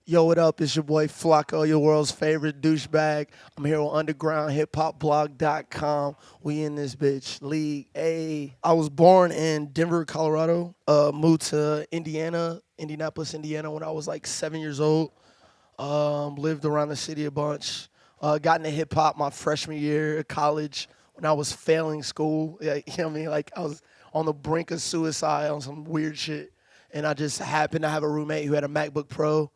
Yo, what up? It's your boy Flacco, your world's favorite douchebag. I'm here on UndergroundHipHopBlog.com. We in this bitch league. Hey, I was born in Denver, Colorado. Moved to Indianapolis, Indiana when I was like 7 years old. Lived around the city a bunch. Got into hip hop my freshman year at college when I was failing school. Yeah, you know what I mean? Like I was on the brink of suicide on some weird shit. And I just happened to have a roommate who had a MacBook Pro.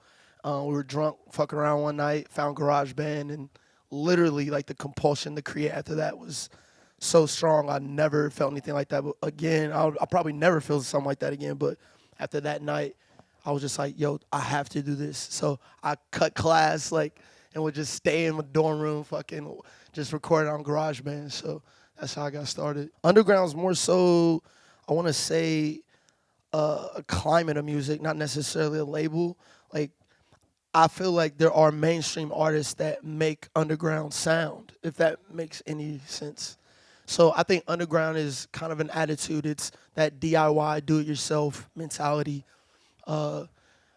We were drunk, fucking around one night, found GarageBand, and literally, like, the compulsion to create after that was so strong. I never felt anything like that. But again, I'll probably never feel something like that again. But after that night, I was just like, yo, I have to do this. So I cut class, like, and would just stay in my dorm room, fucking just recording on GarageBand. So that's how I got started. Underground's more so, I want to say, a climate of music, not necessarily a label. Like, I feel like there are mainstream artists that make underground sound, if that makes any sense. So I think underground is kind of an attitude. It's that DIY, do-it-yourself mentality. Uh,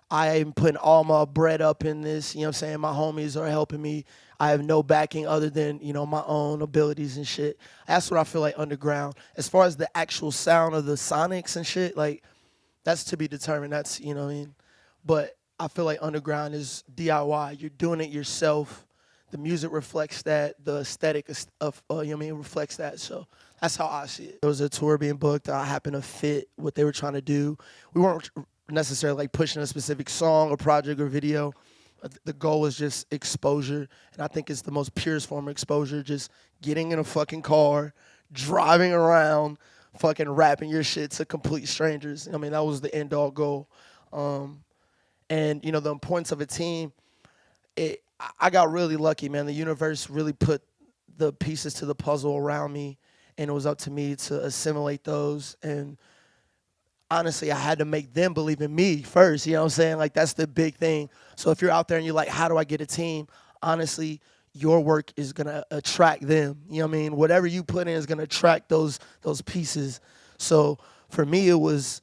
I am putting all my bread up in this. You know what I'm saying? My homies are helping me. I have no backing other than, my own abilities and shit. That's what I feel like underground. As far as the actual sound of the sonics and shit, like, that's to be determined. That's, you know what I mean? But I feel like underground is DIY. You're doing it yourself. The music reflects that. The aesthetic of reflects that. So that's how I see it. There was a tour being booked. I happened to fit what they were trying to do. We weren't necessarily like pushing a specific song or project or video. The goal was just exposure, and I think it's the most purest form of exposure. Just getting in a fucking car, driving around, fucking rapping your shit to complete strangers. I mean, that was the end all goal. And the importance of a team, I got really lucky, man. The universe really put the pieces to the puzzle around me, and it was up to me to assimilate those. And honestly, I had to make them believe in me first. You know what I'm saying? Like, that's the big thing. So if you're out there and you're like, how do I get a team? Honestly, your work is gonna attract them. You know what I mean? Whatever you put in is gonna attract those pieces. So for me, it was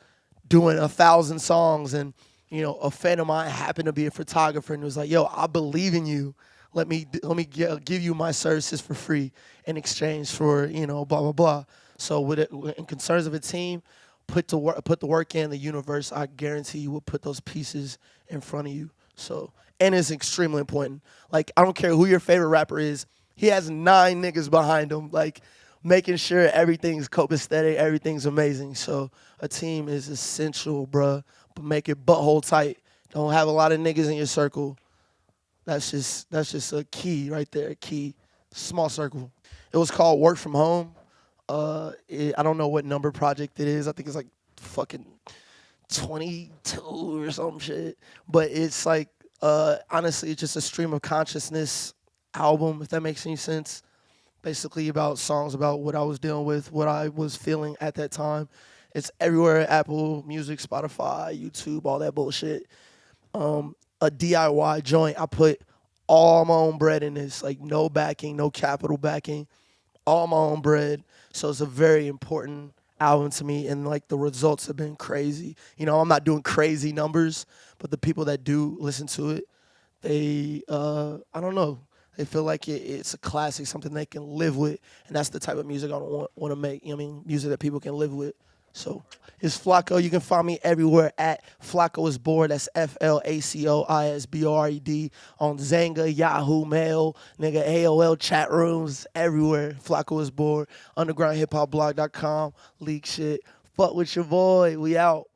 doing 1,000 songs, and a friend of mine happened to be a photographer and was like, yo, I believe in you. Let me give you my services for free in exchange for, blah, blah, blah. So in concerns of a team, put the work in. The universe, I guarantee you, will put those pieces in front of you. So, and it's extremely important. Like, I don't care who your favorite rapper is. He has 9 niggas behind him, like, making sure everything's copacetic, everything's amazing. So a team is essential, bruh. But make it butthole tight. Don't have a lot of niggas in your circle. That's just a key right there, a key. Small circle. It was called Work From Home. I don't know what number project it is. I think it's like fucking 22 or some shit. But it's like, honestly, it's just a stream of consciousness album, if that makes any sense. Basically about songs about what I was dealing with, what I was feeling at that time. It's everywhere, Apple Music, Spotify, YouTube, all that bullshit. A DIY joint. I put all my own bread in this, like no backing, no capital backing, all my own bread. So it's a very important album to me, and like the results have been crazy. I'm not doing crazy numbers, but the people that do listen to it, they, I don't know, they feel like it's a classic, something they can live with, and that's the type of music I want to make. Music that people can live with. So it's Flacco. You can find me everywhere at Flacco is Bored. That's FLACOISBRED on Zanga, Yahoo Mail, nigga AOL chat rooms, everywhere. Flacco is Bored. UndergroundHipHopBlog.com. Leak shit. Fuck with your boy. We out.